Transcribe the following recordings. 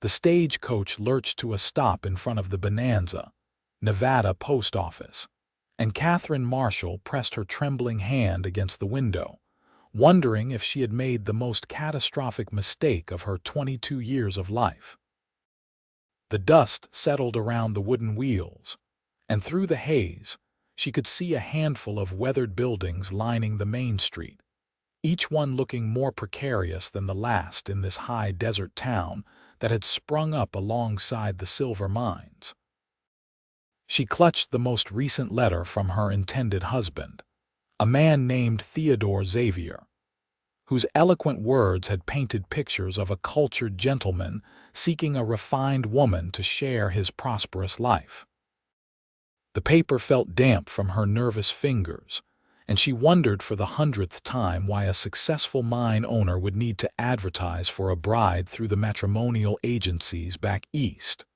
The stagecoach lurched to a stop in front of the Bonanza, Nevada post office, and Katherine Marshall pressed her trembling hand against the window, wondering if she had made the most catastrophic mistake of her 22 years of life. The dust settled around the wooden wheels, and through the haze, she could see a handful of weathered buildings lining the main street, each one looking more precarious than the last in this high desert town that had sprung up alongside the silver mines. She clutched the most recent letter from her intended husband, a man named Theodore Xavier, whose eloquent words had painted pictures of a cultured gentleman seeking a refined woman to share his prosperous life. The paper felt damp from her nervous fingers, and she wondered for the 100th time why a successful mine owner would need to advertise for a bride through the matrimonial agencies back east.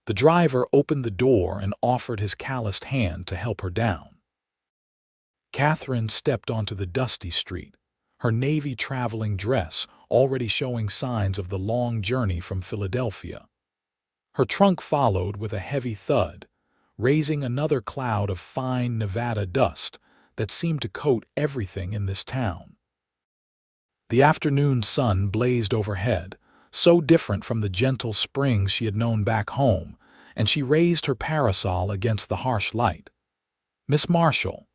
The driver opened the door and offered his calloused hand to help her down. Katherine stepped onto the dusty street, her navy traveling dress already showing signs of the long journey from Philadelphia. Her trunk followed with a heavy thud, raising another cloud of fine Nevada dust that seemed to coat everything in this town. The afternoon sun blazed overhead, so different from the gentle spring she had known back home, and she raised her parasol against the harsh light. "Miss Marshall."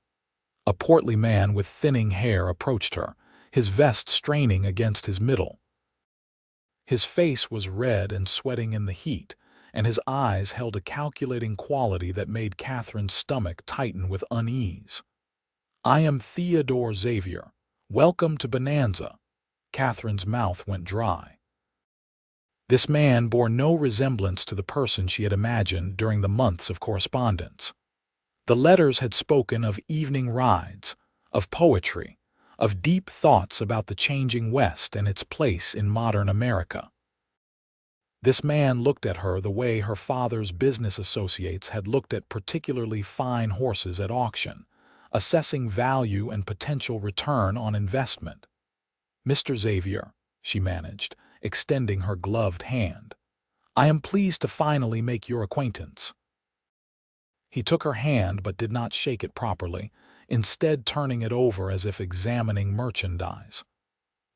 A portly man with thinning hair approached her, his vest straining against his middle. His face was red and sweating in the heat, and his eyes held a calculating quality that made Katherine's stomach tighten with unease. "I am Theodore Xavier. Welcome to Bonanza." Katherine's mouth went dry. This man bore no resemblance to the person she had imagined during the months of correspondence. The letters had spoken of evening rides, of poetry, of deep thoughts about the changing West and its place in modern America. This man looked at her the way her father's business associates had looked at particularly fine horses at auction, assessing value and potential return on investment. "Mr. Xavier," she managed, extending her gloved hand, "I am pleased to finally make your acquaintance." He took her hand but did not shake it properly, instead turning it over as if examining merchandise.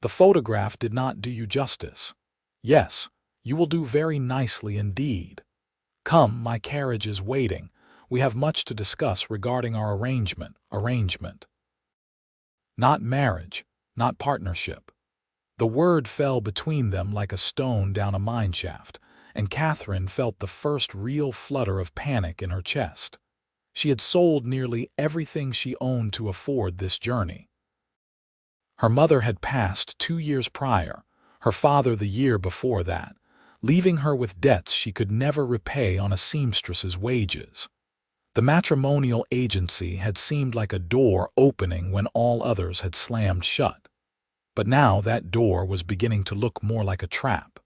"The photograph did not do you justice." "Yes, you will do very nicely indeed. Come, my carriage is waiting. We have much to discuss regarding our arrangement. Not marriage, not partnership." The word fell between them like a stone down a mineshaft, and Katherine felt the first real flutter of panic in her chest. She had sold nearly everything she owned to afford this journey. Her mother had passed 2 years prior, her father the year before that, leaving her with debts she could never repay on a seamstress's wages. The matrimonial agency had seemed like a door opening when all others had slammed shut. But now that door was beginning to look more like a trap.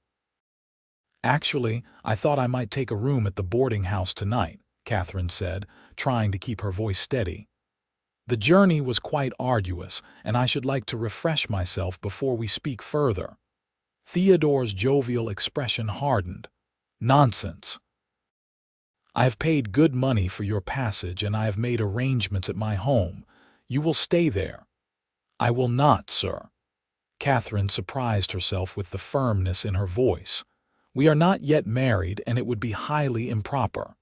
"Actually, I thought I might take a room at the boarding house tonight," Katherine said, trying to keep her voice steady. "The journey was quite arduous, and I should like to refresh myself before we speak further." Theodore's jovial expression hardened. "Nonsense. I have paid good money for your passage, and I have made arrangements at my home. You will stay there." "I will not, sir." Katherine surprised herself with the firmness in her voice. "We are not yet married, and it would be highly improper.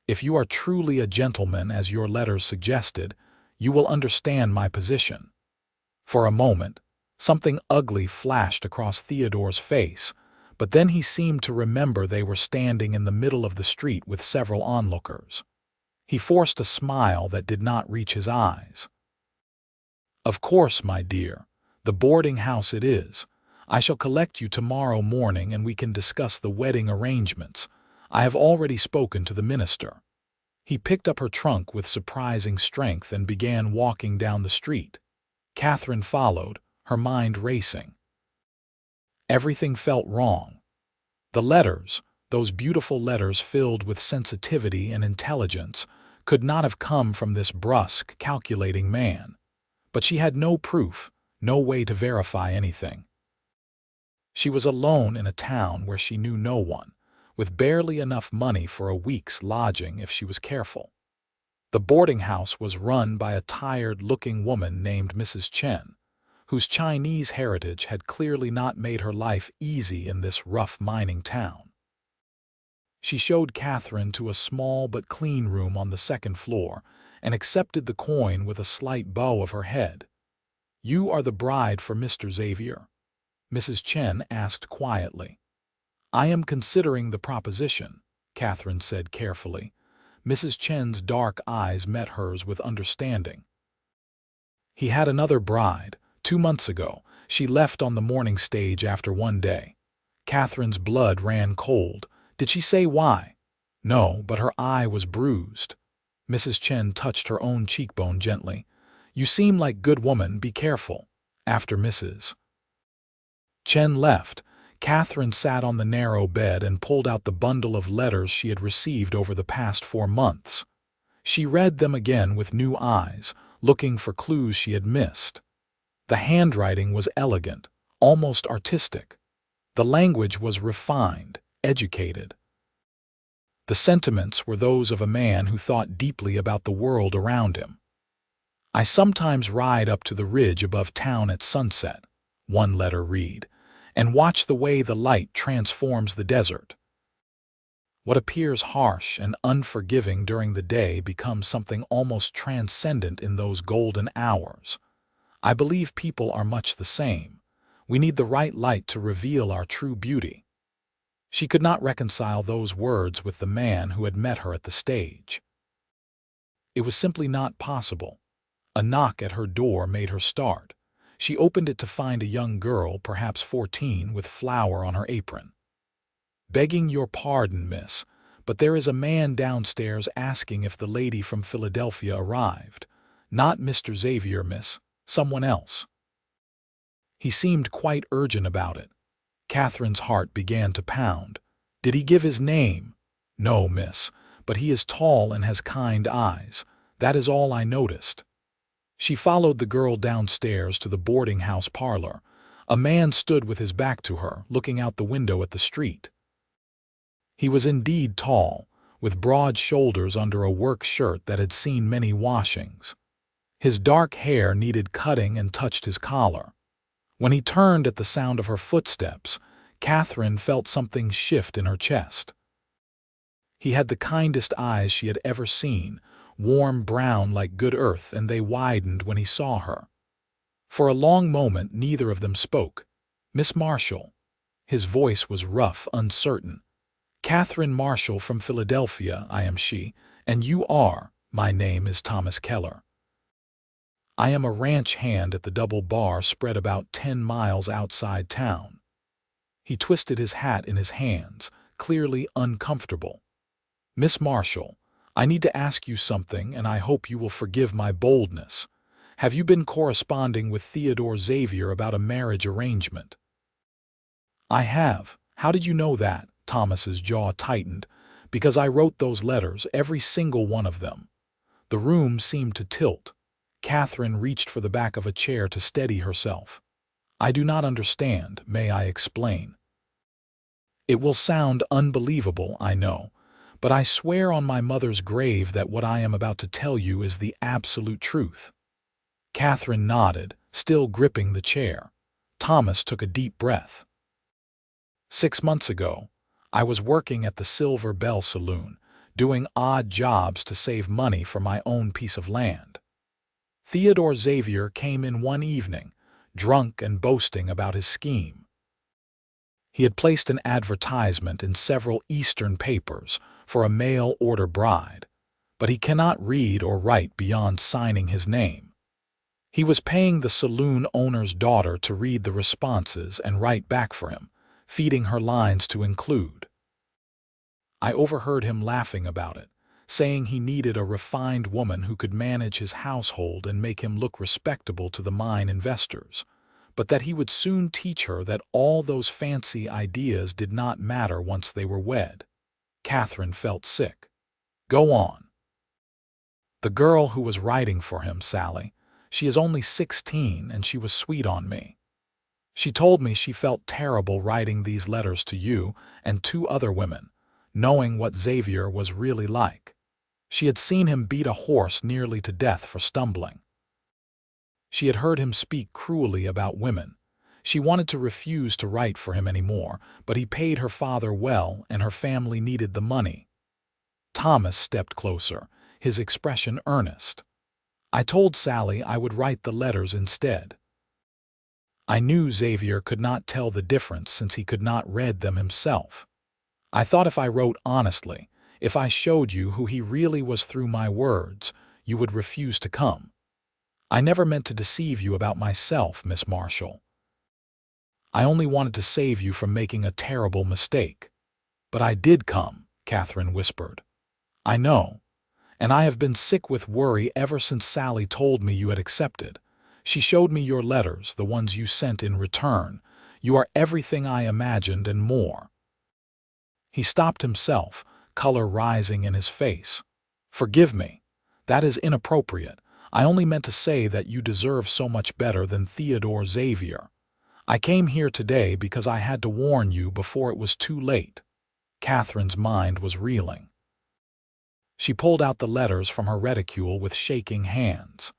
If you are truly a gentleman, as your letters suggested, you will understand my position." For a moment, something ugly flashed across Theodore's face, but then he seemed to remember they were standing in the middle of the street with several onlookers. He forced a smile that did not reach his eyes. "Of course, my dear. The boarding house it is. I shall collect you tomorrow morning and we can discuss the wedding arrangements. I have already spoken to the minister." He picked up her trunk with surprising strength and began walking down the street. Katherine followed, her mind racing. Everything felt wrong. The letters, those beautiful letters filled with sensitivity and intelligence, could not have come from this brusque, calculating man. But she had no proof, no way to verify anything. She was alone in a town where she knew no one, with barely enough money for a week's lodging if she was careful. The boarding house was run by a tired-looking woman named Mrs. Chen, whose Chinese heritage had clearly not made her life easy in this rough mining town. She showed Katherine to a small but clean room on the second floor and accepted the coin with a slight bow of her head. "You are the bride for Mr. Xavier?" Mrs. Chen asked quietly. "I am considering the proposition," Katherine said carefully. Mrs. Chen's dark eyes met hers with understanding. "He had another bride, 2 months ago. She left on the morning stage after one day." Katherine's blood ran cold. Did she say why? No, but her eye was bruised. Mrs. Chen touched her own cheekbone gently. "You seem like good woman, be careful." After Mrs. Chen left, Katherine sat on the narrow bed and pulled out the bundle of letters she had received over the past 4 months. She read them again with new eyes, looking for clues she had missed. The handwriting was elegant, almost artistic. The language was refined, educated. The sentiments were those of a man who thought deeply about the world around him. "I sometimes ride up to the ridge above town at sunset," one letter read, "and watch the way the light transforms the desert. What appears harsh and unforgiving during the day becomes something almost transcendent in those golden hours. I believe people are much the same. We need the right light to reveal our true beauty." She could not reconcile those words with the man who had met her at the stage. It was simply not possible. A knock at her door made her start. She opened it to find a young girl, perhaps 14, with flour on her apron. "Begging your pardon, miss, but there is a man downstairs asking if the lady from Philadelphia arrived. Not Mr. Xavier, miss, someone else." He seemed quite urgent about it. Katherine's heart began to pound. "Did he give his name?" "No, miss, but he is tall and has kind eyes. That is all I noticed." She followed the girl downstairs to the boarding house parlor. A man stood with his back to her, looking out the window at the street. He was indeed tall, with broad shoulders under a work shirt that had seen many washings. His dark hair needed cutting and touched his collar. When he turned at the sound of her footsteps, Katherine felt something shift in her chest. He had the kindest eyes she had ever seen, warm brown like good earth, and they widened when he saw her. For a long moment neither of them spoke. "Miss Marshall." His voice was rough, uncertain. "Katherine Marshall from Philadelphia, I am she, and you are." "My name is Thomas Keller. I am a ranch hand at the double bar spread about 10 miles outside town." He twisted his hat in his hands, clearly uncomfortable. "Miss Marshall, I need to ask you something, and I hope you will forgive my boldness. Have you been corresponding with Theodore Xavier about a marriage arrangement?" "I have. How did you know that?" Thomas's jaw tightened. "Because I wrote those letters, every single one of them." The room seemed to tilt. Katherine reached for the back of a chair to steady herself. "I do not understand. May I explain?" "It will sound unbelievable, I know, but I swear on my mother's grave that what I am about to tell you is the absolute truth." Katherine nodded, still gripping the chair. Thomas took a deep breath. 6 months ago, I was working at the Silver Bell Saloon, doing odd jobs to save money for my own piece of land. Theodore Xavier came in one evening, drunk and boasting about his scheme. He had placed an advertisement in several Eastern papers for a mail-order bride, but he cannot read or write beyond signing his name. He was paying the saloon owner's daughter to read the responses and write back for him, feeding her lines to include. I overheard him laughing about it, saying he needed a refined woman who could manage his household and make him look respectable to the mine investors, but that he would soon teach her that all those fancy ideas did not matter once they were wed. Katherine felt sick. "Go on." "The girl who was writing for him, Sally, she is only 16 and she was sweet on me." She told me she felt terrible writing these letters to you and 2 other women, knowing what Xavier was really like. She had seen him beat a horse nearly to death for stumbling. She had heard him speak cruelly about women. She wanted to refuse to write for him anymore, but he paid her father well and her family needed the money. Thomas stepped closer, his expression earnest. I told Sally I would write the letters instead. I knew Xavier could not tell the difference since he could not read them himself. I thought if I wrote honestly, if I showed you who he really was through my words, you would refuse to come. I never meant to deceive you about myself, Miss Marshall. I only wanted to save you from making a terrible mistake. But I did come, Katherine whispered. I know, and I have been sick with worry ever since Sally told me you had accepted. She showed me your letters, the ones you sent in return. You are everything I imagined and more. He stopped himself, color rising in his face. Forgive me. That is inappropriate. I only meant to say that you deserve so much better than Theodore Xavier. I came here today because I had to warn you before it was too late. Katherine's mind was reeling. She pulled out the letters from her reticule with shaking hands.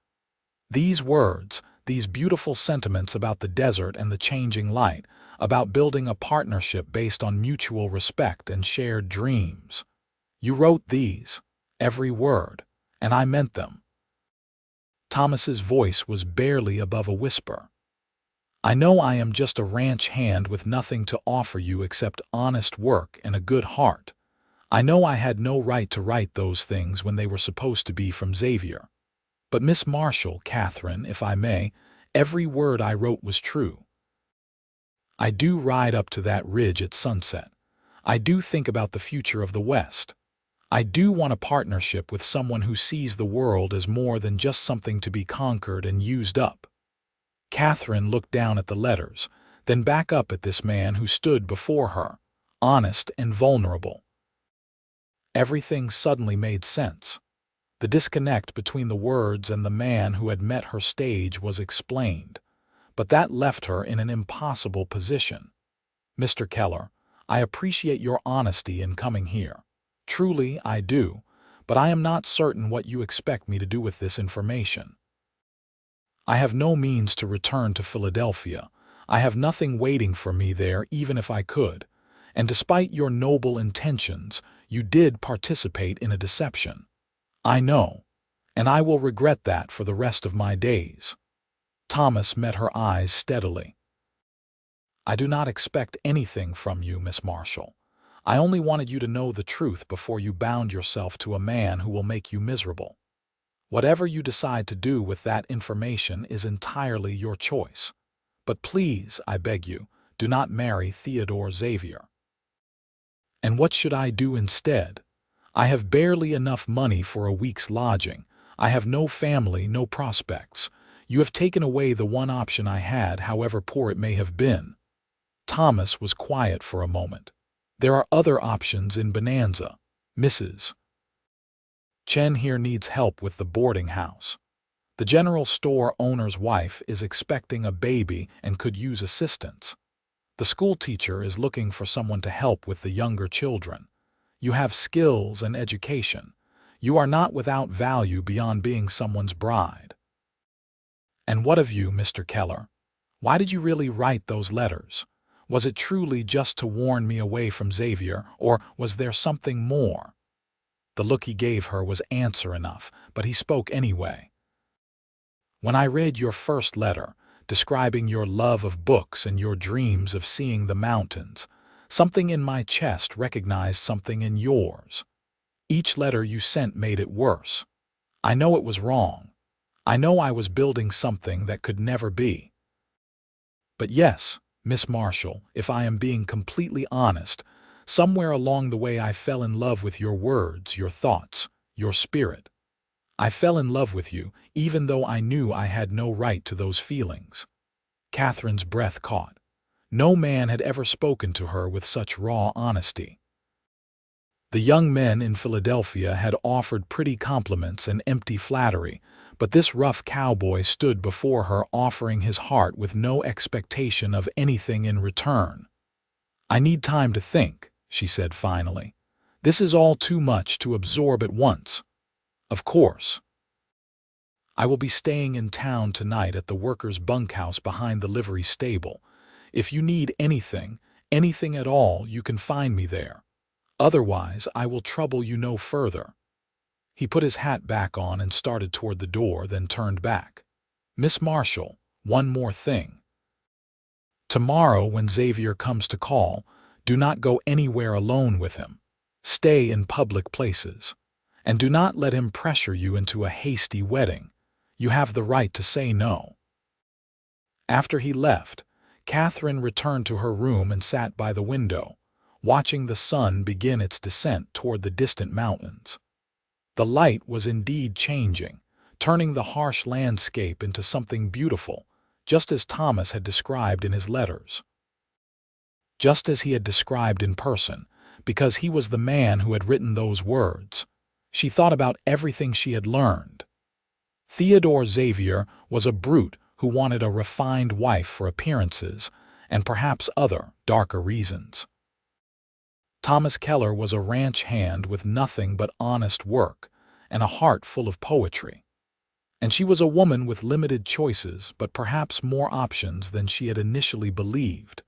These words, these beautiful sentiments about the desert and the changing light, about building a partnership based on mutual respect and shared dreams. You wrote these, every word, and I meant them. Thomas's voice was barely above a whisper. I know I am just a ranch hand with nothing to offer you except honest work and a good heart. I know I had no right to write those things when they were supposed to be from Xavier. But Miss Marshall, Katherine, if I may, every word I wrote was true. I do ride up to that ridge at sunset. I do think about the future of the West. I do want a partnership with someone who sees the world as more than just something to be conquered and used up. Katherine looked down at the letters, then back up at this man who stood before her, honest and vulnerable. Everything suddenly made sense. The disconnect between the words and the man who had met her stage was explained, but that left her in an impossible position. Mr. Keller, I appreciate your honesty in coming here. Truly, I do, but I am not certain what you expect me to do with this information. I have no means to return to Philadelphia. I have nothing waiting for me there even if I could, and despite your noble intentions, you did participate in a deception. I know, and I will regret that for the rest of my days. Thomas met her eyes steadily. I do not expect anything from you, Miss Marshall. I only wanted you to know the truth before you bound yourself to a man who will make you miserable. Whatever you decide to do with that information is entirely your choice. But please, I beg you, do not marry Theodore Xavier. And what should I do instead? I have barely enough money for a week's lodging. I have no family, no prospects. You have taken away the one option I had, however poor it may have been. Thomas was quiet for a moment. There are other options in Bonanza. Mrs. Chen here needs help with the boarding house. The general store owner's wife is expecting a baby and could use assistance. The school teacher is looking for someone to help with the younger children. You have skills and education. You are not without value beyond being someone's bride. And what of you, Mr. Keller? Why did you really write those letters? Was it truly just to warn me away from Xavier, or was there something more? The look he gave her was answer enough, but he spoke anyway. When I read your first letter, describing your love of books and your dreams of seeing the mountains, something in my chest recognized something in yours. Each letter you sent made it worse. I know it was wrong. I know I was building something that could never be. But yes, Miss Marshall, if I am being completely honest, somewhere along the way I fell in love with your words, your thoughts, your spirit. I fell in love with you, even though I knew I had no right to those feelings. Katherine's breath caught. No man had ever spoken to her with such raw honesty. The young men in Philadelphia had offered pretty compliments and empty flattery, but this rough cowboy stood before her offering his heart with no expectation of anything in return. "I need time to think," she said finally. "This is all too much to absorb at once." "Of course. I will be staying in town tonight at the workers' bunkhouse behind the livery stable. If you need anything, anything at all, you can find me there. Otherwise, I will trouble you no further." He put his hat back on and started toward the door, then turned back. "Miss Marshall, one more thing. Tomorrow, when Xavier comes to call, do not go anywhere alone with him. Stay in public places. And do not let him pressure you into a hasty wedding. You have the right to say no." After he left, Katherine returned to her room and sat by the window, watching the sun begin its descent toward the distant mountains. The light was indeed changing, turning the harsh landscape into something beautiful, just as Thomas had described in his letters. Just as he had described in person, because he was the man who had written those words. She thought about everything she had learned. Theodore Xavier was a brute who wanted a refined wife for appearances and perhaps other, darker reasons. Thomas Keller was a ranch hand with nothing but honest work and a heart full of poetry. And she was a woman with limited choices, but perhaps more options than she had initially believed.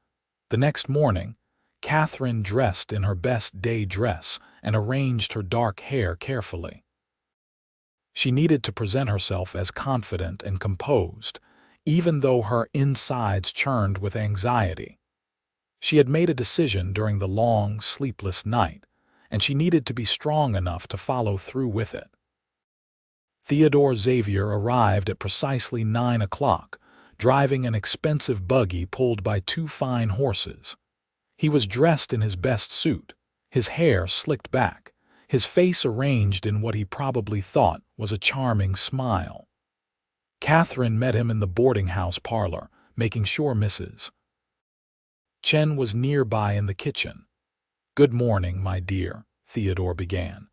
The next morning, Katherine dressed in her best day dress and arranged her dark hair carefully. She needed to present herself as confident and composed, even though her insides churned with anxiety. She had made a decision during the long, sleepless night, and she needed to be strong enough to follow through with it. Theodore Xavier arrived at precisely 9 o'clock, driving an expensive buggy pulled by 2 fine horses. He was dressed in his best suit, his hair slicked back, his face arranged in what he probably thought was a charming smile. Katherine met him in the boarding-house parlor, making sure Mrs. Chen was nearby in the kitchen. "Good morning, my dear," Theodore began.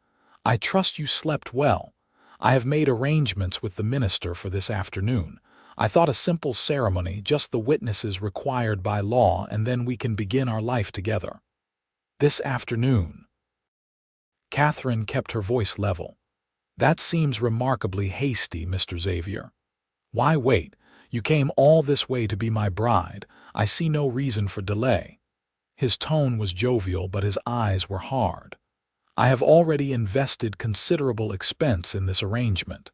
"I trust you slept well. I have made arrangements with the minister for this afternoon. I thought a simple ceremony, just the witnesses required by law, and then we can begin our life together." "This afternoon?" Katherine kept her voice level. "That seems remarkably hasty, Mr. Xavier. Why wait? You came all this way to be my bride. I see no reason for delay." His tone was jovial, but his eyes were hard. "I have already invested considerable expense in this arrangement.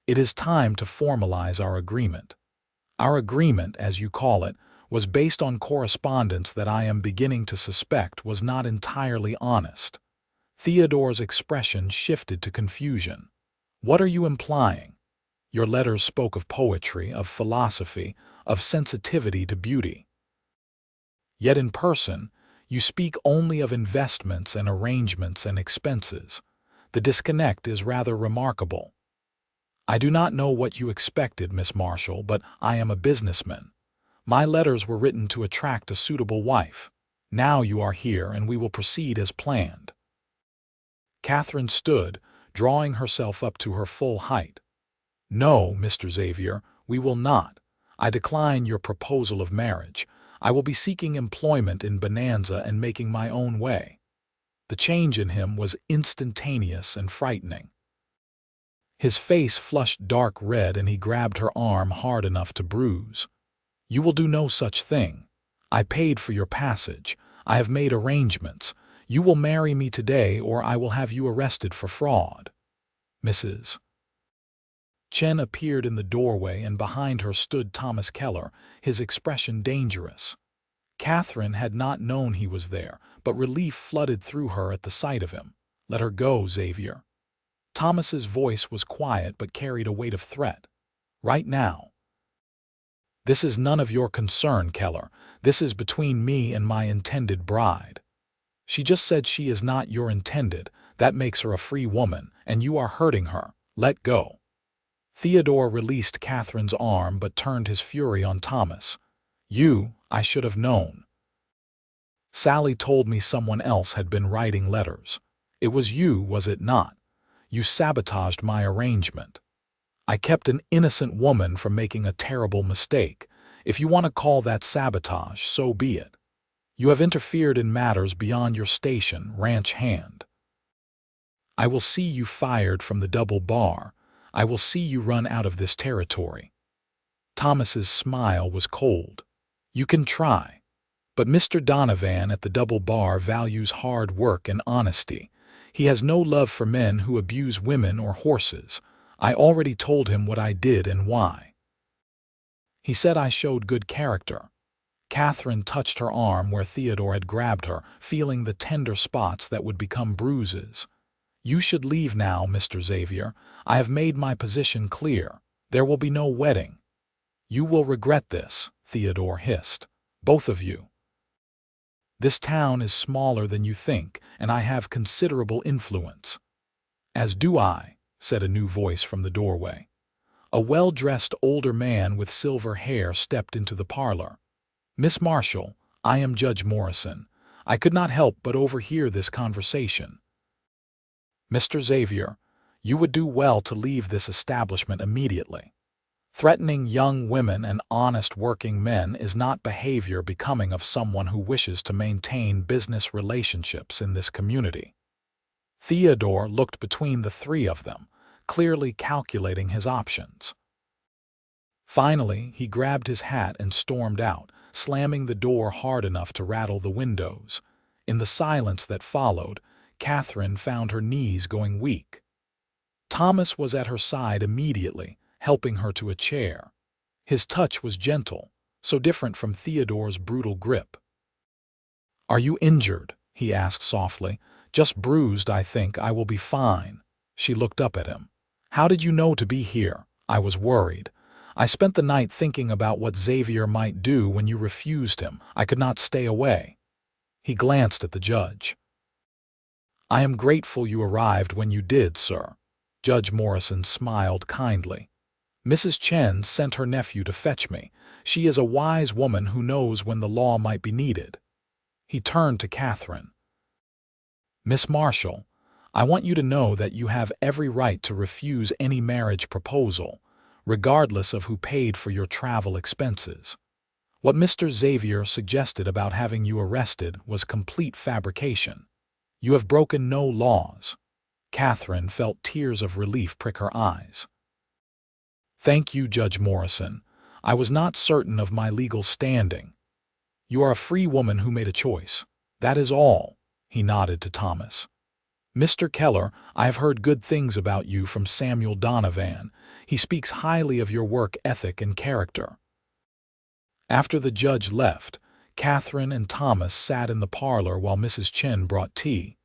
It is time to formalize our agreement. Our agreement, as you call it, was based on correspondence that I am beginning to suspect was not entirely honest." Theodore's expression shifted to confusion. "What are you implying? Your letters spoke of poetry, of philosophy, of sensitivity to beauty. Yet in person, you speak only of investments and arrangements and expenses. The disconnect is rather remarkable. I do not know what you expected, Miss Marshall, but I am a businessman. My letters were written to attract a suitable wife. Now you are here, and we will proceed as planned." Katherine stood, drawing herself up to her full height. "No, Mr. Xavier, we will not. I decline your proposal of marriage. I will be seeking employment in Bonanza and making my own way." The change in him was instantaneous and frightening. His face flushed dark red, and he grabbed her arm hard enough to bruise. "You will do no such thing. I paid for your passage. I have made arrangements. You will marry me today, or I will have you arrested for fraud." Mrs. Chen appeared in the doorway, and behind her stood Thomas Keller, his expression dangerous. Katherine had not known he was there, but relief flooded through her at the sight of him. "Let her go, Xavier." Thomas's voice was quiet but carried a weight of threat. "Right now." "This is none of your concern, Keller. This is between me and my intended bride." "She just said she is not your intended. That makes her a free woman, and you are hurting her. Let go." Theodore released Katherine's arm but turned his fury on Thomas. I should have known. Sally told me someone else had been writing letters. It was you, was it not? You sabotaged my arrangement." I kept an innocent woman from making a terrible mistake. If you want to call that sabotage, so be it. You have interfered in matters beyond your station, ranch hand. I will see you fired from the double bar. I will see you run out of this territory." Thomas's smile was cold. "You can try. But Mr. Donovan at the double bar values hard work and honesty. He has no love for men who abuse women or horses. I already told him what I did and why. He said I showed good character." Katherine touched her arm where Theodore had grabbed her, feeling the tender spots that would become bruises. "You should leave now, Mr. Xavier. I have made my position clear. There will be no wedding." "You will regret this," Theodore hissed. "Both of you. This town is smaller than you think, and I have considerable influence." "As do I," said a new voice from the doorway. A well-dressed older man with silver hair stepped into the parlor. "Miss Marshall, I am Judge Morrison. I could not help but overhear this conversation. Mr. Xavier, you would do well to leave this establishment immediately. Threatening young women and honest working men is not behavior becoming of someone who wishes to maintain business relationships in this community." Theodore looked between the three of them, clearly calculating his options. Finally, he grabbed his hat and stormed out, slamming the door hard enough to rattle the windows. In the silence that followed, Katherine found her knees going weak. Thomas was at her side immediately, helping her to a chair. His touch was gentle, so different from Theodore's brutal grip. "Are you injured?" he asked softly. "Just bruised, I think. I will be fine." She looked up at him. "How did you know to be here?" "I was worried. I spent the night thinking about what Xavier might do when you refused him. I could not stay away." He glanced at the judge. "I am grateful you arrived when you did, sir." Judge Morrison smiled kindly. "Mrs. Chen sent her nephew to fetch me. She is a wise woman who knows when the law might be needed." He turned to Katherine. "Miss Marshall, I want you to know that you have every right to refuse any marriage proposal, regardless of who paid for your travel expenses. What Mr. Xavier suggested about having you arrested was complete fabrication. You have broken no laws." Katherine felt tears of relief prick her eyes. "Thank you, Judge Morrison. I was not certain of my legal standing. You are a free woman who made a choice. That is all." He nodded to Thomas. "Mr. Keller, I have heard good things about you from Samuel Donovan. He speaks highly of your work ethic and character." After the judge left, Katherine and Thomas sat in the parlor while Mrs. Chen brought tea.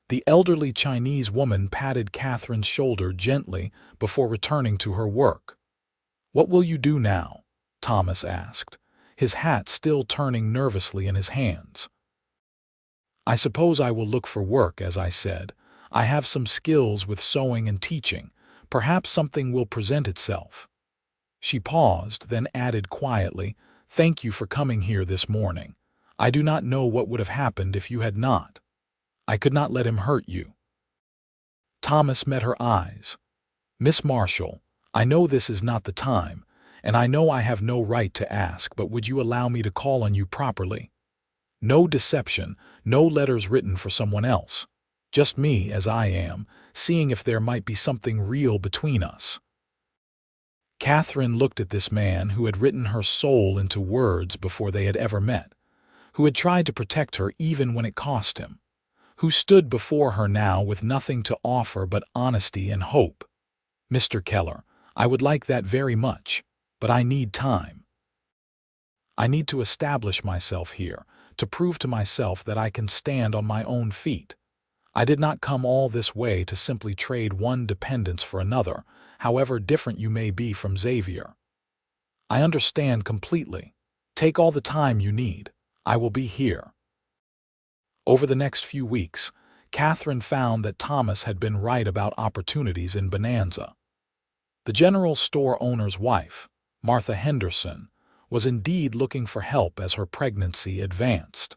The elderly Chinese woman patted Katherine's shoulder gently before returning to her work. "What will you do now?" Thomas asked, his hat still turning nervously in his hands. "I suppose I will look for work, as I said. I have some skills with sewing and teaching. Perhaps something will present itself." She paused, then added quietly, "Thank you for coming here this morning. I do not know what would have happened if you had not. I could not let him hurt you." Thomas met her eyes. "Miss Marshall, I know this is not the time, and I know I have no right to ask, but would you allow me to call on you properly? No deception, no letters written for someone else. Just me as I am, seeing if there might be something real between us." Katherine looked at this man who had written her soul into words before they had ever met, who had tried to protect her even when it cost him, who stood before her now with nothing to offer but honesty and hope. "Mr. Keller, I would like that very much, but I need time. I need to establish myself here, to prove to myself that I can stand on my own feet. I did not come all this way to simply trade one dependence for another, however different you may be from Xavier. I understand completely. Take all the time you need. I will be here." Over the next few weeks, Katherine found that Thomas had been right about opportunities in Bonanza. The general store owner's wife, Martha Henderson, was indeed looking for help as her pregnancy advanced.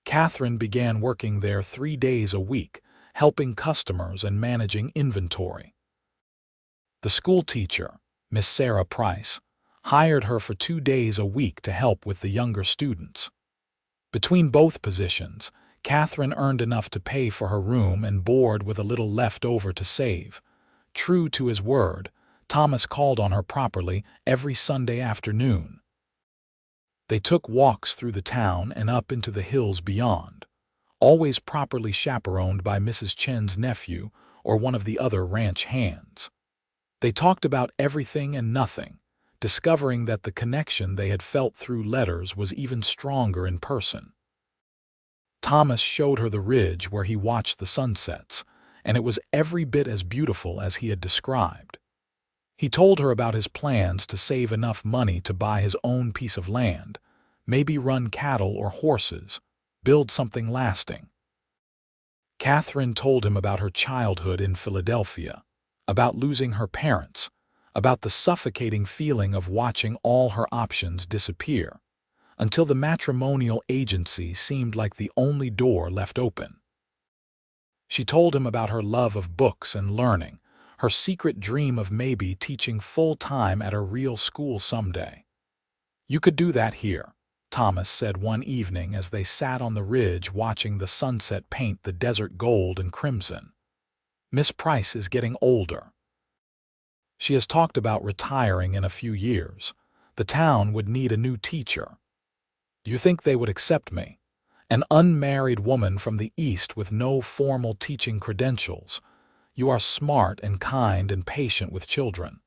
Katherine began working there 3 days a week, helping customers and managing inventory. The school teacher, Miss Sarah Price, hired her for 2 days a week to help with the younger students. Between both positions, Katherine earned enough to pay for her room and board with a little left over to save. True to his word, Thomas called on her properly every Sunday afternoon. They took walks through the town and up into the hills beyond, always properly chaperoned by Mrs. Chen's nephew or one of the other ranch hands. They talked about everything and nothing, discovering that the connection they had felt through letters was even stronger in person. Thomas showed her the ridge where he watched the sunsets, and it was every bit as beautiful as he had described. He told her about his plans to save enough money to buy his own piece of land, maybe run cattle or horses, build something lasting. Katherine told him about her childhood in Philadelphia, about losing her parents, about the suffocating feeling of watching all her options disappear, until the matrimonial agency seemed like the only door left open. She told him about her love of books and learning, her secret dream of maybe teaching full-time at a real school someday. "You could do that here," Thomas said one evening as they sat on the ridge watching the sunset paint the desert gold and crimson. "Miss Price is getting older. She has talked about retiring in a few years. The town would need a new teacher. Do you think they would accept me? An unmarried woman from the East with no formal teaching credentials. You are smart and kind and patient with children.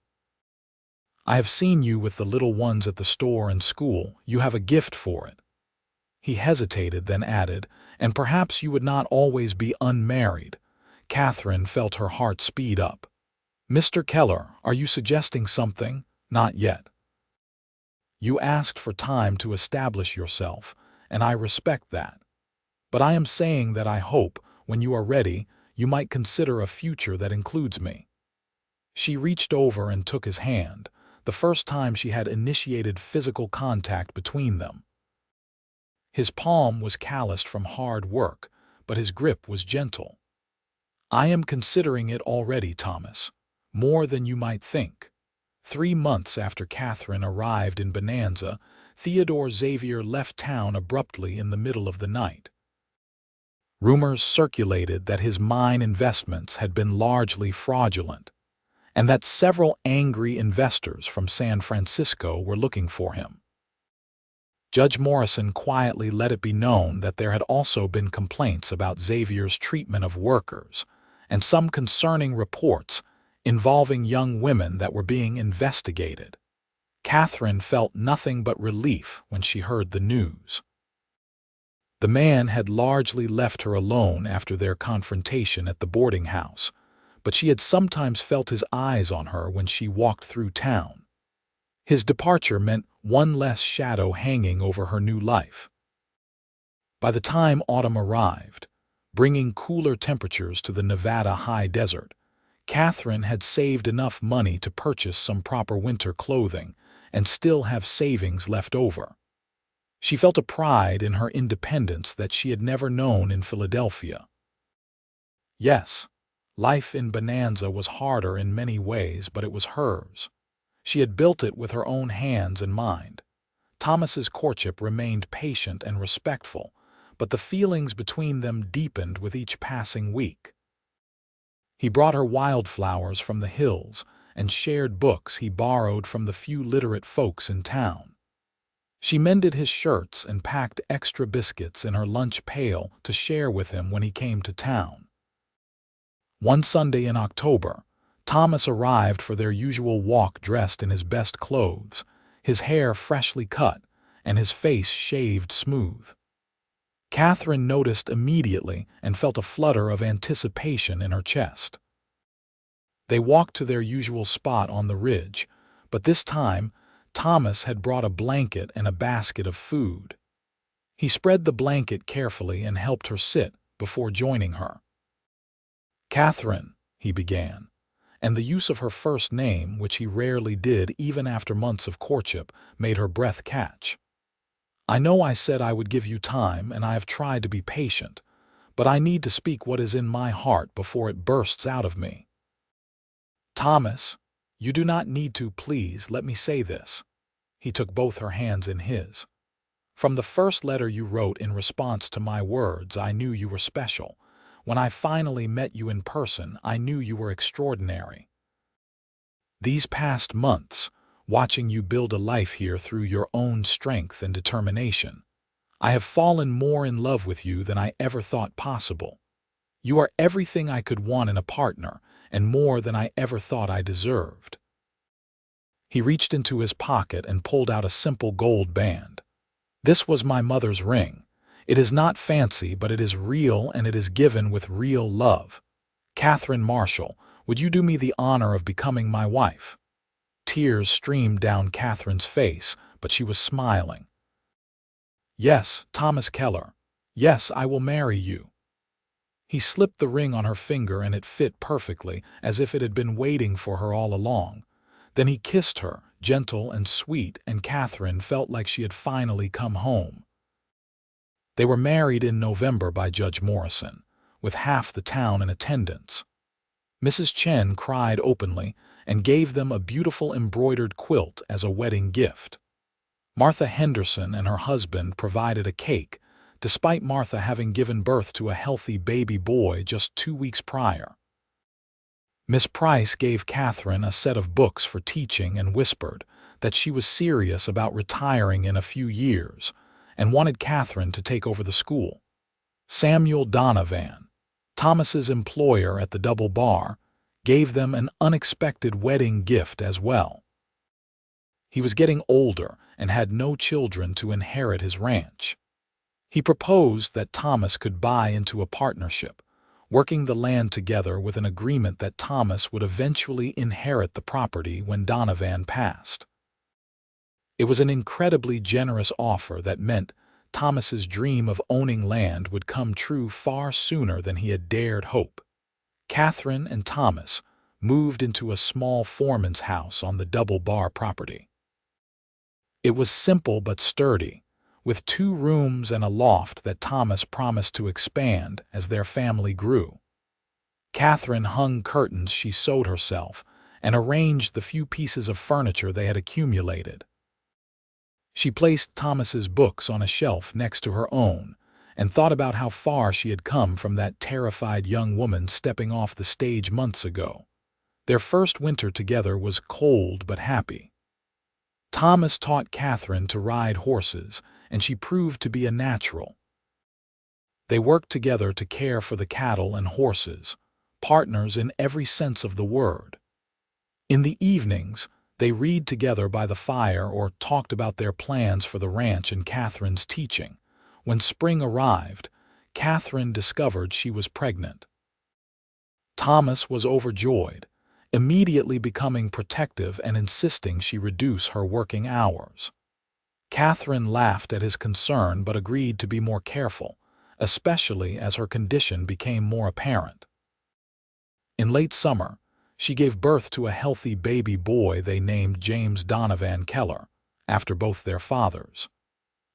I have seen you with the little ones at the store and school. You have a gift for it." He hesitated, then added, "And perhaps you would not always be unmarried." Katherine felt her heart speed up. "Mr. Keller, are you suggesting something?" "Not yet. You asked for time to establish yourself, and I respect that. But I am saying that I hope, when you are ready, you might consider a future that includes me." She reached over and took his hand, the first time she had initiated physical contact between them. His palm was calloused from hard work, but his grip was gentle. "I am considering it already, Thomas. More than you might think." 3 months after Katherine arrived in Bonanza, Theodore Xavier left town abruptly in the middle of the night. Rumors circulated that his mine investments had been largely fraudulent, and that several angry investors from San Francisco were looking for him. Judge Morrison quietly let it be known that there had also been complaints about Xavier's treatment of workers, and some concerning reports involving young women that were being investigated. Katherine felt nothing but relief when she heard the news. The man had largely left her alone after their confrontation at the boarding house, but she had sometimes felt his eyes on her when she walked through town. His departure meant one less shadow hanging over her new life. By the time autumn arrived, bringing cooler temperatures to the Nevada high desert, Katherine had saved enough money to purchase some proper winter clothing and still have savings left over. She felt a pride in her independence that she had never known in Philadelphia. Yes, life in Bonanza was harder in many ways, but it was hers. She had built it with her own hands and mind. Thomas's courtship remained patient and respectful, but the feelings between them deepened with each passing week. He brought her wildflowers from the hills and shared books he borrowed from the few literate folks in town. She mended his shirts and packed extra biscuits in her lunch pail to share with him when he came to town. One Sunday in October, Thomas arrived for their usual walk dressed in his best clothes, his hair freshly cut and his face shaved smooth. Katherine noticed immediately and felt a flutter of anticipation in her chest. They walked to their usual spot on the ridge, but this time Thomas had brought a blanket and a basket of food. He spread the blanket carefully and helped her sit before joining her. "Katherine," he began, and the use of her first name, which he rarely did even after months of courtship, made her breath catch. "I know I said I would give you time, and I have tried to be patient, but I need to speak what is in my heart before it bursts out of me. Thomas, You do not need to, please, let me say this." He took both her hands in his. "From the first letter you wrote in response to my words, I knew you were special. When I finally met you in person, I knew you were extraordinary. These past months, watching you build a life here through your own strength and determination, I have fallen more in love with you than I ever thought possible. You are everything I could want in a partner, and more than I ever thought I deserved." He reached into his pocket and pulled out a simple gold band. "This was my mother's ring. It is not fancy, but it is real, and it is given with real love. Katherine Marshall, would you do me the honor of becoming my wife?" Tears streamed down Katherine's face, but she was smiling. "Yes, Thomas Keller. Yes, I will marry you." He slipped the ring on her finger, and it fit perfectly, as if it had been waiting for her all along. Then he kissed her, gentle and sweet, and Katherine felt like she had finally come home. They were married in November by Judge Morrison, with half the town in attendance. Mrs. Chen cried openly and gave them a beautiful embroidered quilt as a wedding gift. Martha Henderson and her husband provided a cake, despite Martha having given birth to a healthy baby boy just 2 weeks prior. Miss Price gave Katherine a set of books for teaching and whispered that she was serious about retiring in a few years and wanted Katherine to take over the school. Samuel Donovan, Thomas's employer at the Double Bar, gave them an unexpected wedding gift as well. He was getting older and had no children to inherit his ranch. He proposed that Thomas could buy into a partnership, working the land together with an agreement that Thomas would eventually inherit the property when Donovan passed. It was an incredibly generous offer that meant Thomas's dream of owning land would come true far sooner than he had dared hope. Katherine and Thomas moved into a small foreman's house on the Double Bar property. It was simple but sturdy, with 2 rooms and a loft that Thomas promised to expand as their family grew. Katherine hung curtains she sewed herself and arranged the few pieces of furniture they had accumulated. She placed Thomas's books on a shelf next to her own and thought about how far she had come from that terrified young woman stepping off the stage months ago. Their first winter together was cold but happy. Thomas taught Katherine to ride horses, and she proved to be a natural. They worked together to care for the cattle and horses, partners in every sense of the word. In the evenings, they read together by the fire or talked about their plans for the ranch and Katherine's teaching. When spring arrived, Katherine discovered she was pregnant. Thomas was overjoyed, immediately becoming protective and insisting she reduce her working hours. Katherine laughed at his concern but agreed to be more careful, especially as her condition became more apparent. In late summer, she gave birth to a healthy baby boy they named James Donovan Keller, after both their fathers.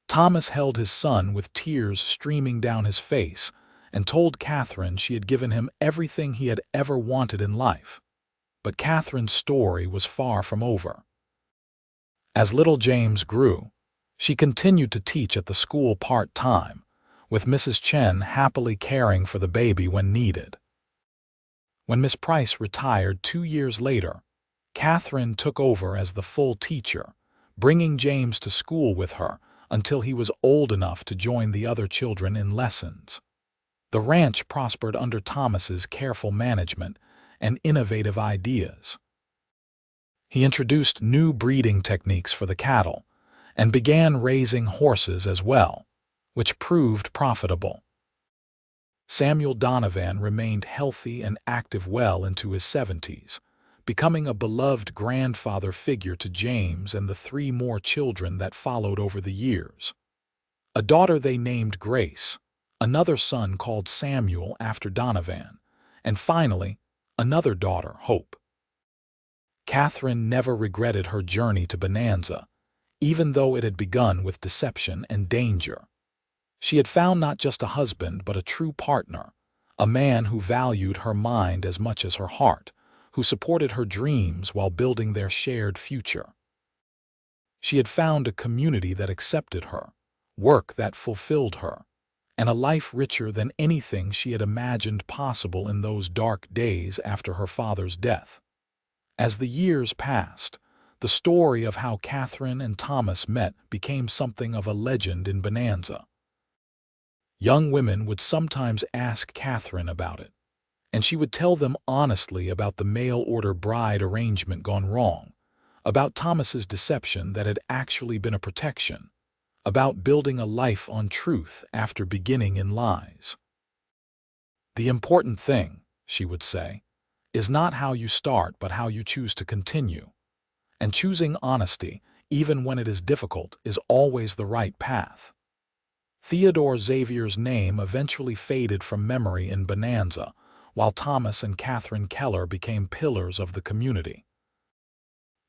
Thomas held his son with tears streaming down his face and told Katherine she had given him everything he had ever wanted in life. But Katherine's story was far from over. As little James grew, she continued to teach at the school part-time, with Mrs. Chen happily caring for the baby when needed. When Miss Price retired 2 years later, Katherine took over as the full teacher, bringing James to school with her until he was old enough to join the other children in lessons. The ranch prospered under Thomas's careful management and innovative ideas. He introduced new breeding techniques for the cattle and began raising horses as well, which proved profitable. Samuel Donovan remained healthy and active well into his 70s, becoming a beloved grandfather figure to James and the 3 more children that followed over the years. A daughter they named Grace, another son called Samuel after Donovan, and finally, another daughter, Hope. Katherine never regretted her journey to Bonanza, even though it had begun with deception and danger. She had found not just a husband but a true partner, a man who valued her mind as much as her heart, who supported her dreams while building their shared future. She had found a community that accepted her, work that fulfilled her, and a life richer than anything she had imagined possible in those dark days after her father's death. As the years passed, the story of how Katherine and Thomas met became something of a legend in Bonanza. Young women would sometimes ask Katherine about it, and she would tell them honestly about the mail-order bride arrangement gone wrong, about Thomas's deception that had actually been a protection, about building a life on truth after beginning in lies. "The important thing," she would say, "is not how you start but how you choose to continue. And choosing honesty, even when it is difficult, is always the right path." Theodore Xavier's name eventually faded from memory in Bonanza, while Thomas and Katherine Keller became pillars of the community.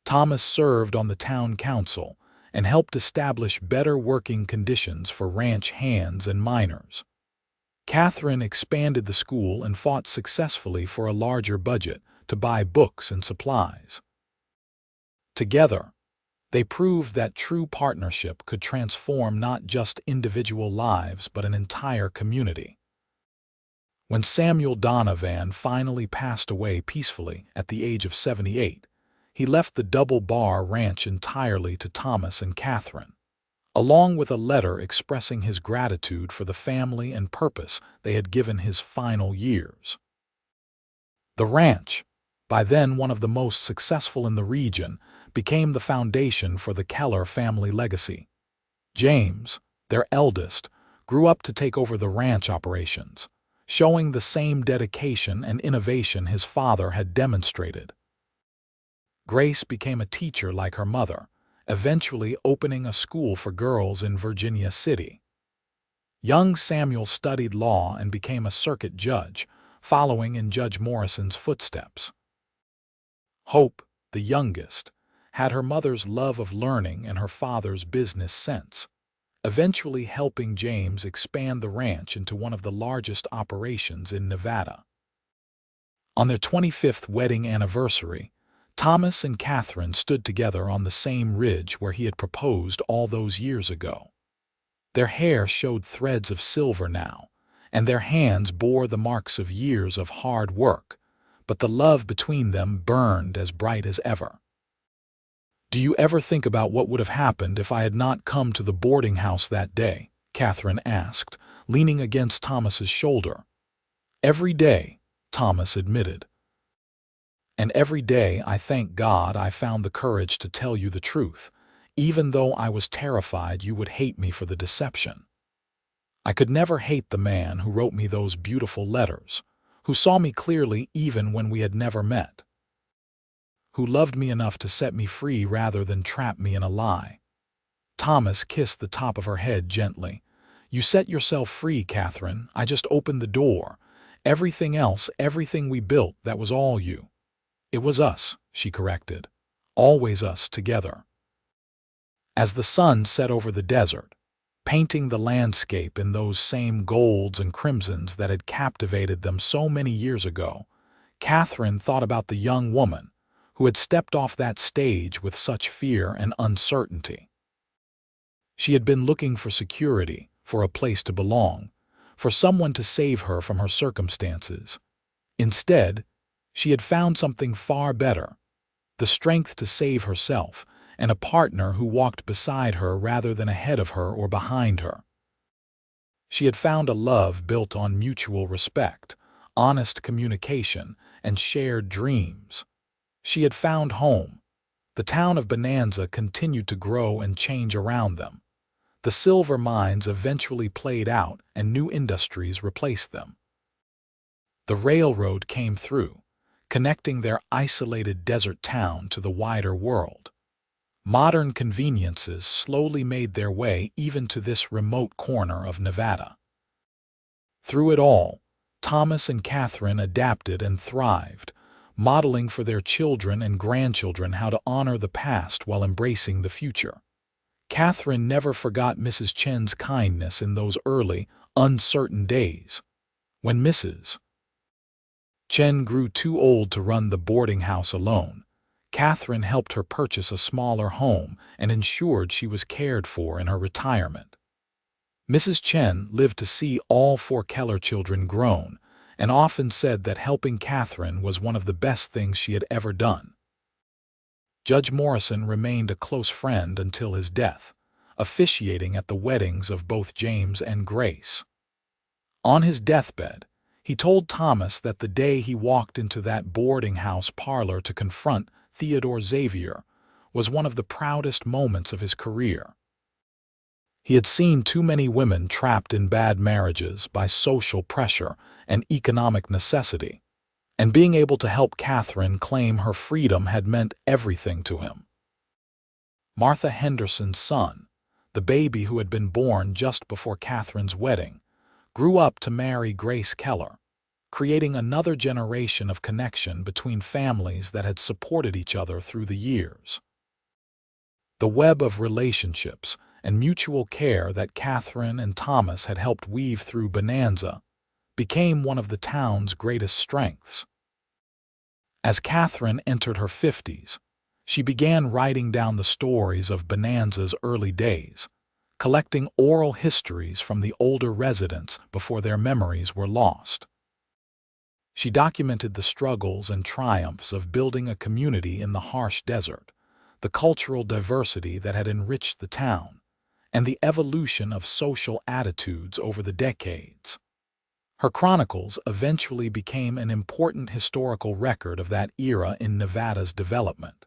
Thomas served on the town council and helped establish better working conditions for ranch hands and miners. Katherine expanded the school and fought successfully for a larger budget to buy books and supplies. Together, they proved that true partnership could transform not just individual lives but an entire community. When Samuel Donovan finally passed away peacefully at the age of 78, he left the Double Bar Ranch entirely to Thomas and Katherine, along with a letter expressing his gratitude for the family and purpose they had given his final years. The ranch, by then one of the most successful in the region, became the foundation for the Keller family legacy. James, their eldest, grew up to take over the ranch operations, showing the same dedication and innovation his father had demonstrated. Grace became a teacher like her mother, eventually opening a school for girls in Virginia City. Young Samuel studied law and became a circuit judge, following in Judge Morrison's footsteps. Hope, the youngest, had her mother's love of learning and her father's business sense, eventually helping James expand the ranch into one of the largest operations in Nevada. On their 25th wedding anniversary, Thomas and Katherine stood together on the same ridge where he had proposed all those years ago. Their hair showed threads of silver now, and their hands bore the marks of years of hard work, but the love between them burned as bright as ever. "Do you ever think about what would have happened if I had not come to the boarding house that day?" Katherine asked, leaning against Thomas's shoulder. "Every day," Thomas admitted. "And every day I thank God I found the courage to tell you the truth, even though I was terrified you would hate me for the deception. I could never hate the man who wrote me those beautiful letters, who saw me clearly even when we had never met, who loved me enough to set me free rather than trap me in a lie." Thomas kissed the top of her head gently. "You set yourself free, Katherine. I just opened the door. Everything else, everything we built, that was all you." "It was us," she corrected. "Always us together." As the sun set over the desert, painting the landscape in those same golds and crimsons that had captivated them so many years ago, Katherine thought about the young woman who had stepped off that stage with such fear and uncertainty. She had been looking for security, for a place to belong, for someone to save her from her circumstances. Instead, she had found something far better, the strength to save herself, and a partner who walked beside her rather than ahead of her or behind her. She had found a love built on mutual respect, honest communication, and shared dreams. She had found home. The town of Bonanza continued to grow and change around them. The silver mines eventually played out and new industries replaced them. The railroad came through, connecting their isolated desert town to the wider world. Modern conveniences slowly made their way even to this remote corner of Nevada. Through it all, Thomas and Katherine adapted and thrived, modeling for their children and grandchildren how to honor the past while embracing the future. Katherine never forgot Mrs. Chen's kindness in those early, uncertain days. When Mrs. Chen grew too old to run the boarding house alone. Katherine helped her purchase a smaller home and ensured she was cared for in her retirement. Mrs. Chen lived to see all 4 Keller children grown and often said that helping Katherine was one of the best things she had ever done. Judge Morrison remained a close friend until his death, officiating at the weddings of both James and Grace. On his deathbed, he told Thomas that the day he walked into that boarding house parlor to confront Theodore Xavier was one of the proudest moments of his career. He had seen too many women trapped in bad marriages by social pressure and economic necessity, and being able to help Katherine claim her freedom had meant everything to him. Martha Henderson's son, the baby who had been born just before Katherine's wedding, grew up to marry Grace Keller, creating another generation of connection between families that had supported each other through the years. The web of relationships and mutual care that Katherine and Thomas had helped weave through Bonanza became one of the town's greatest strengths. As Katherine entered her 50s, she began writing down the stories of Bonanza's early days, collecting oral histories from the older residents before their memories were lost. She documented the struggles and triumphs of building a community in the harsh desert, the cultural diversity that had enriched the town, and the evolution of social attitudes over the decades. Her chronicles eventually became an important historical record of that era in Nevada's development.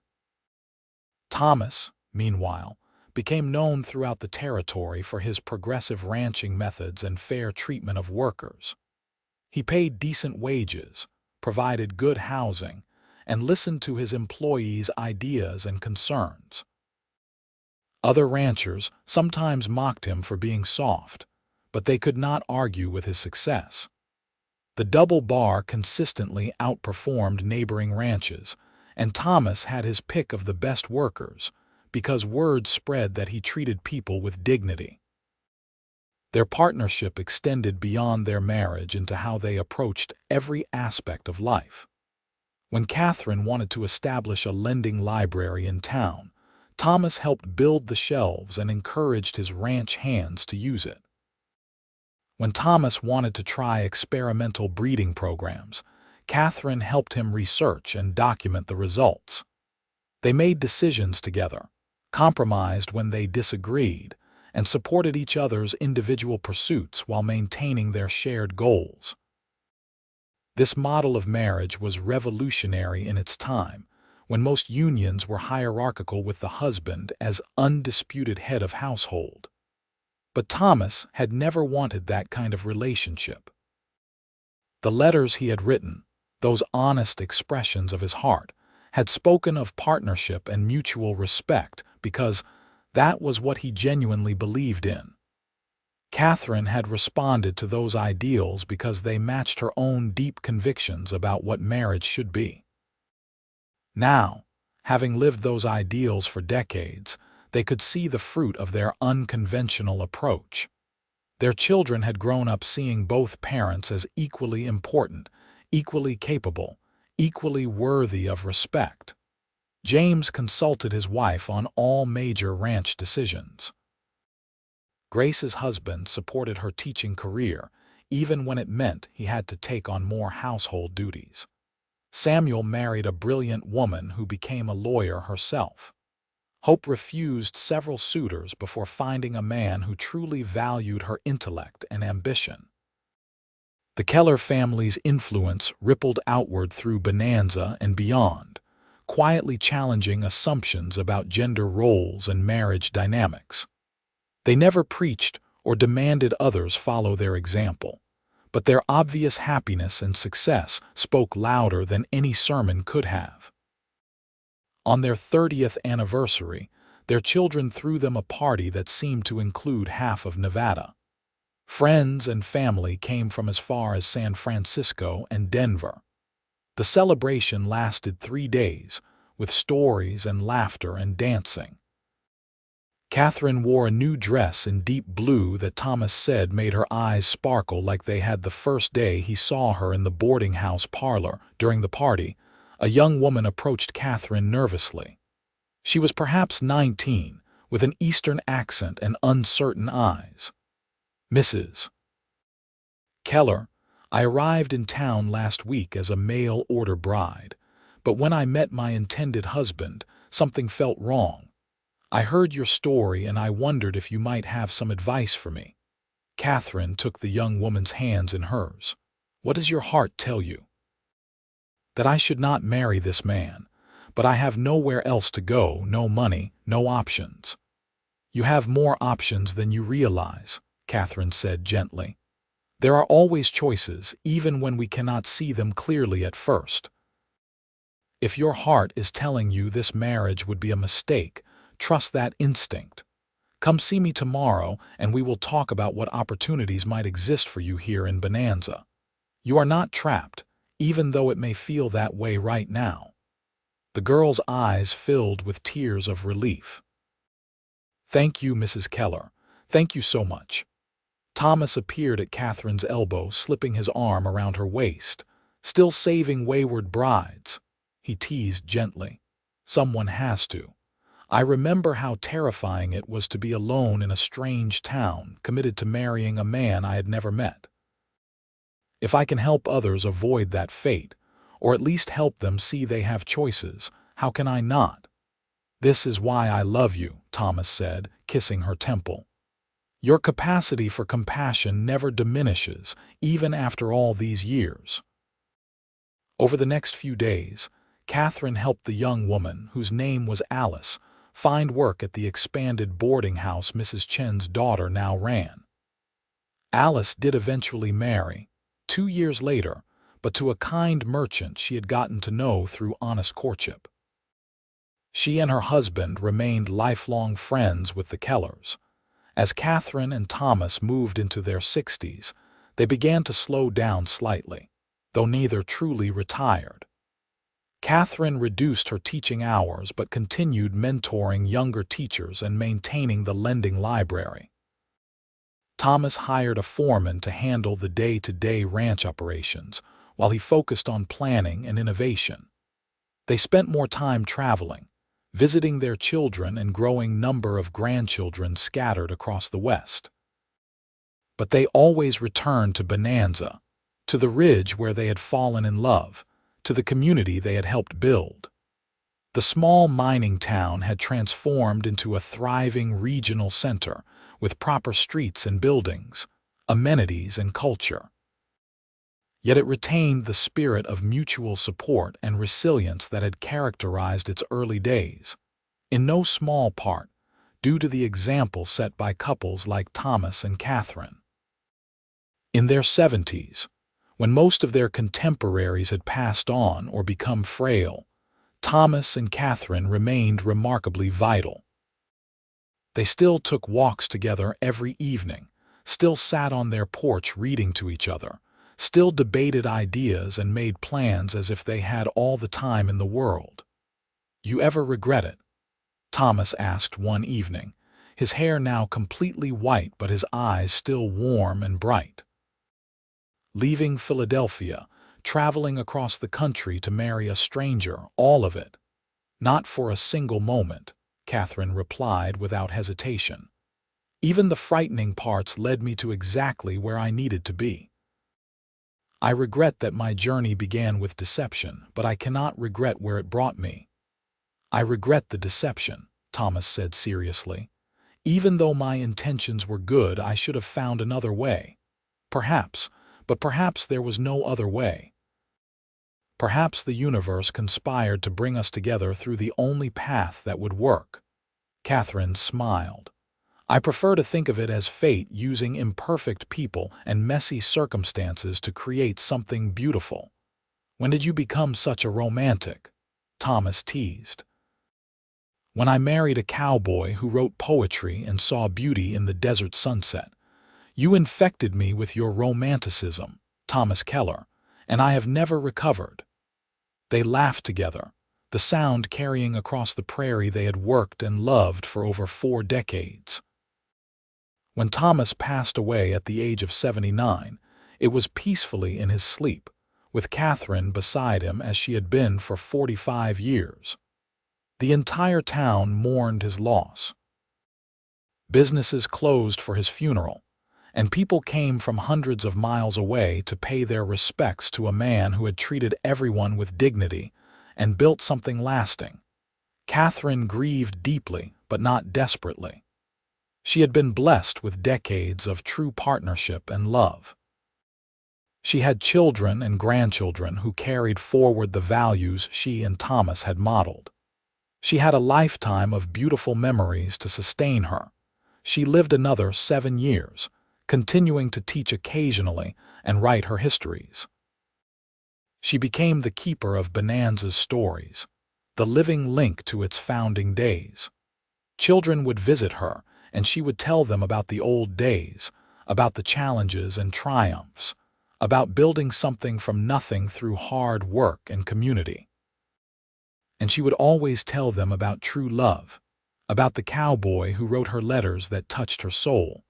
Thomas, meanwhile, became known throughout the territory for his progressive ranching methods and fair treatment of workers. He paid decent wages, provided good housing, and listened to his employees' ideas and concerns. Other ranchers sometimes mocked him for being soft, but they could not argue with his success. The double bar consistently outperformed neighboring ranches, and Thomas had his pick of the best workers because word spread that he treated people with dignity. Their partnership extended beyond their marriage into how they approached every aspect of life. When Katherine wanted to establish a lending library in town, Thomas helped build the shelves and encouraged his ranch hands to use it. When Thomas wanted to try experimental breeding programs, Katherine helped him research and document the results. They made decisions together, compromised when they disagreed, and supported each other's individual pursuits while maintaining their shared goals. This model of marriage was revolutionary in its time, when most unions were hierarchical with the husband as undisputed head of household. But Thomas had never wanted that kind of relationship. The letters he had written, those honest expressions of his heart, had spoken of partnership and mutual respect because that was what he genuinely believed in. Katherine had responded to those ideals because they matched her own deep convictions about what marriage should be. Now, having lived those ideals for decades, they could see the fruit of their unconventional approach. Their children had grown up seeing both parents as equally important, equally capable, equally worthy of respect. James consulted his wife on all major ranch decisions. Grace's husband supported her teaching career, even when it meant he had to take on more household duties. Samuel married a brilliant woman who became a lawyer herself. Hope refused several suitors before finding a man who truly valued her intellect and ambition. The Keller family's influence rippled outward through Bonanza and beyond, quietly challenging assumptions about gender roles and marriage dynamics. They never preached or demanded others follow their example, but their obvious happiness and success spoke louder than any sermon could have. On their 30th anniversary, their children threw them a party that seemed to include half of Nevada. Friends and family came from as far as San Francisco and Denver. The celebration lasted 3 days, with stories and laughter and dancing. Katherine wore a new dress in deep blue that Thomas said made her eyes sparkle like they had the first day he saw her in the boarding house parlor. During the party, a young woman approached Katherine nervously. She was perhaps 19, with an Eastern accent and uncertain eyes. "Mrs. Keller, I arrived in town last week as a mail-order bride, but when I met my intended husband, something felt wrong. I heard your story and I wondered if you might have some advice for me." Katherine took the young woman's hands in hers. "What does your heart tell you?" "That I should not marry this man, but I have nowhere else to go, no money, no options." "You have more options than you realize," Katherine said gently. "There are always choices, even when we cannot see them clearly at first. If your heart is telling you this marriage would be a mistake, trust that instinct. Come see me tomorrow and we will talk about what opportunities might exist for you here in Bonanza. You are not trapped, even though it may feel that way right now." The girl's eyes filled with tears of relief. "Thank you, Mrs. Keller. Thank you so much." Thomas appeared at Katherine's elbow, slipping his arm around her waist. "Still saving wayward brides," he teased gently. "Someone has to. I remember how terrifying it was to be alone in a strange town, committed to marrying a man I had never met. If I can help others avoid that fate, or at least help them see they have choices, how can I not?" "This is why I love you," Thomas said, kissing her temple. "Your capacity for compassion never diminishes, even after all these years." Over the next few days, Katherine helped the young woman, whose name was Alice, find work at the expanded boarding house Mrs. Chen's daughter now ran. Alice did eventually marry, 2 years later, but to a kind merchant she had gotten to know through honest courtship. She and her husband remained lifelong friends with the Kellers. As Katherine and Thomas moved into their 60s, they began to slow down slightly, though neither truly retired. Katherine reduced her teaching hours but continued mentoring younger teachers and maintaining the lending library. Thomas hired a foreman to handle the day-to-day ranch operations, while he focused on planning and innovation. They spent more time traveling, visiting their children and growing number of grandchildren scattered across the West. But they always returned to Bonanza, to the ridge where they had fallen in love, to the community they had helped build. The small mining town had transformed into a thriving regional center with proper streets and buildings, amenities and culture. Yet it retained the spirit of mutual support and resilience that had characterized its early days, in no small part due to the example set by couples like Thomas and Katherine. In their 70s, when most of their contemporaries had passed on or become frail, Thomas and Katherine remained remarkably vital. They still took walks together every evening, still sat on their porch reading to each other, still debated ideas and made plans as if they had all the time in the world. "You ever regret it?" Thomas asked one evening, his hair now completely white but his eyes still warm and bright. "Leaving Philadelphia, traveling across the country to marry a stranger, all of it." "Not for a single moment," Katherine replied without hesitation. "Even the frightening parts led me to exactly where I needed to be. I regret that my journey began with deception, but I cannot regret where it brought me." "I regret the deception," Thomas said seriously. "Even though my intentions were good, I should have found another way. Perhaps, but perhaps there was no other way. Perhaps the universe conspired to bring us together through the only path that would work." Katherine smiled. "I prefer to think of it as fate using imperfect people and messy circumstances to create something beautiful." "When did you become such a romantic?" Thomas teased. "When I married a cowboy who wrote poetry and saw beauty in the desert sunset. You infected me with your romanticism, Thomas Keller, and I have never recovered." They laughed together, the sound carrying across the prairie they had worked and loved for over 4 decades. When Thomas passed away at the age of 79, it was peacefully in his sleep, with Katherine beside him as she had been for 45 years. The entire town mourned his loss. Businesses closed for his funeral, and people came from hundreds of miles away to pay their respects to a man who had treated everyone with dignity and built something lasting. Katherine grieved deeply, but not desperately. She had been blessed with decades of true partnership and love. She had children and grandchildren who carried forward the values she and Thomas had modeled. She had a lifetime of beautiful memories to sustain her. She lived another 7 years, continuing to teach occasionally and write her histories. She became the keeper of Bonanza's stories, the living link to its founding days. Children would visit her, and she would tell them about the old days, about the challenges and triumphs, about building something from nothing through hard work and community. And she would always tell them about true love, about the cowboy who wrote her letters that touched her soul,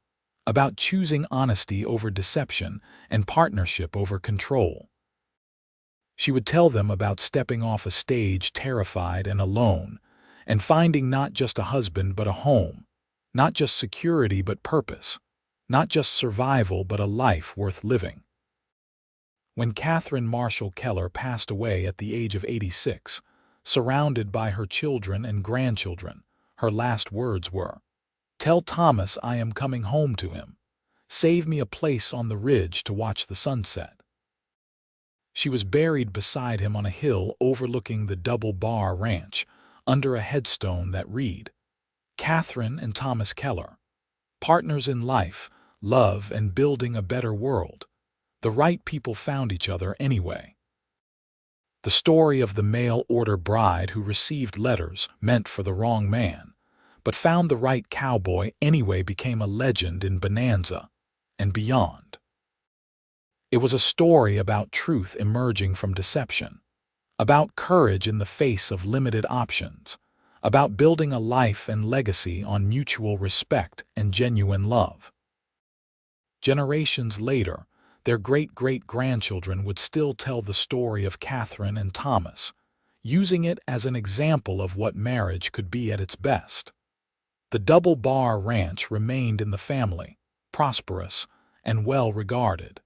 about choosing honesty over deception and partnership over control. She would tell them about stepping off a stage terrified and alone, and finding not just a husband but a home, not just security but purpose, not just survival but a life worth living. When Katherine Marshall Keller passed away at the age of 86, surrounded by her children and grandchildren, her last words were, "Tell Thomas I am coming home to him. Save me a place on the ridge to watch the sunset." She was buried beside him on a hill overlooking the Double Bar Ranch, under a headstone that read, "Katherine and Thomas Keller, partners in life, love, and building a better world. The right people found each other anyway." The story of the mail-order bride who received letters meant for the wrong man, but found the right cowboy anyway became a legend in Bonanza and beyond. It was a story about truth emerging from deception, about courage in the face of limited options, about building a life and legacy on mutual respect and genuine love. Generations later, their great-great-grandchildren would still tell the story of Katherine and Thomas, using it as an example of what marriage could be at its best. The Double Bar Ranch remained in the family, prosperous and well-regarded.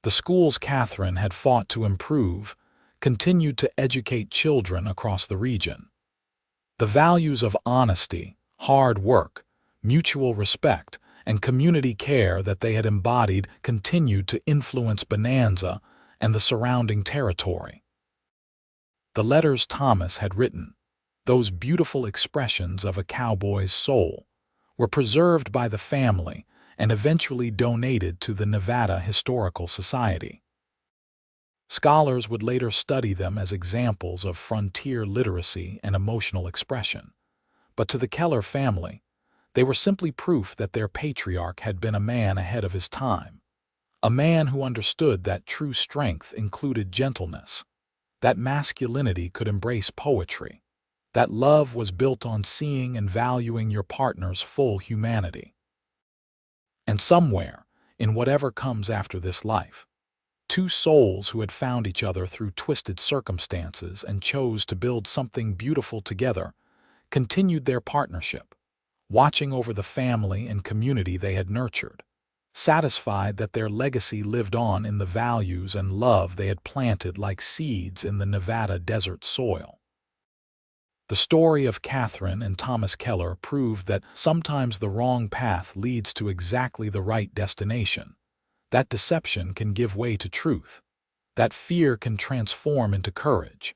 The schools Katherine had fought to improve continued to educate children across the region. The values of honesty, hard work, mutual respect, and community care that they had embodied continued to influence Bonanza and the surrounding territory. The letters Thomas had written, those beautiful expressions of a cowboy's soul, were preserved by the family and eventually donated to the Nevada Historical Society. Scholars would later study them as examples of frontier literacy and emotional expression, but to the Keller family, they were simply proof that their patriarch had been a man ahead of his time, a man who understood that true strength included gentleness, that masculinity could embrace poetry, that love was built on seeing and valuing your partner's full humanity. And somewhere, in whatever comes after this life, two souls who had found each other through twisted circumstances and chose to build something beautiful together continued their partnership, watching over the family and community they had nurtured, satisfied that their legacy lived on in the values and love they had planted like seeds in the Nevada desert soil. The story of Katherine and Thomas Keller proved that sometimes the wrong path leads to exactly the right destination, that deception can give way to truth, that fear can transform into courage,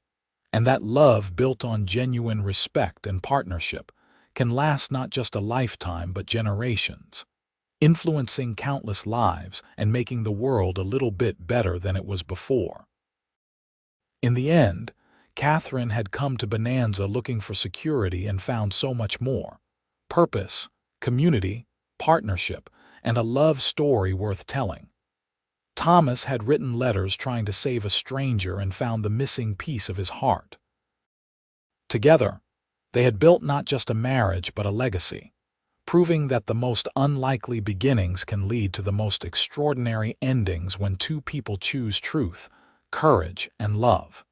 and that love built on genuine respect and partnership can last not just a lifetime but generations, influencing countless lives and making the world a little bit better than it was before. In the end, Katherine had come to Bonanza looking for security and found so much more: purpose, community, partnership, and a love story worth telling. Thomas had written letters trying to save a stranger and found the missing piece of his heart: Together, they had built not just a marriage but a legacy, proving that the most unlikely beginnings can lead to the most extraordinary endings when two people choose truth, courage, and love.